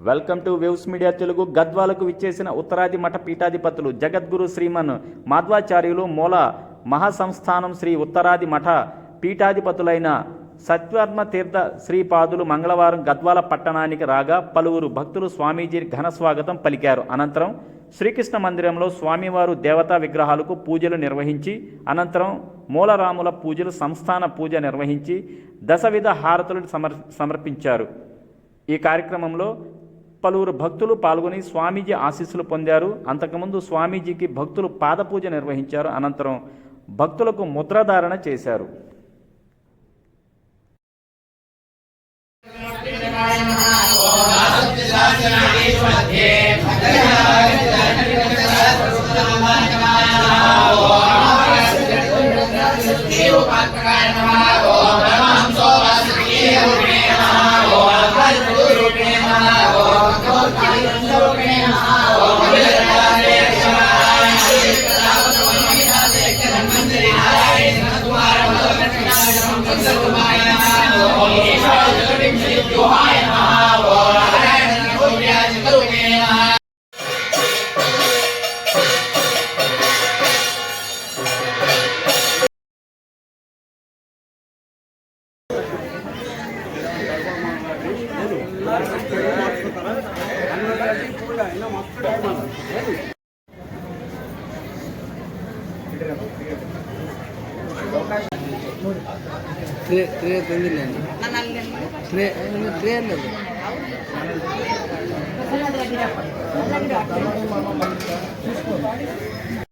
Welcome to waves media Telugu. గద్వాలకు విచ్చేసిన ఉత్తరాది మఠ పీఠాధిపతులు జగద్గురు శ్రీమన్ మాధ్వాచార్యులు మూల మహాసంస్థానం శ్రీ ఉత్తరాది మఠ పీఠాధిపతులైన సత్యవర్మ తీర్థ శ్రీపాదులు మంగళవారం గద్వాల పట్టణానికి రాగా పలువురు భక్తులు స్వామీజీ ఘన స్వాగతం పలికారు. అనంతరం శ్రీకృష్ణ మందిరంలో స్వామివారు దేవతా విగ్రహాలకు పూజలు నిర్వహించి అనంతరం మూలరాముల పూజలు సంస్థాన పూజ నిర్వహించి దశవిధ హారతులు సమర్పించారు. ఈ కార్యక్రమంలో పలువురు భక్తులు పాల్గొని స్వామీజీ ఆశీస్సులు పొందారు. అంతకుముందు స్వామీజీకి భక్తులు పాదపూజ నిర్వహించారు. అనంతరం భక్తులకు ముద్రధారణ చేశారు. ట్రే ತಂದಿಲ್ಲ ಟ್ರೇ ಅಲ್ಲ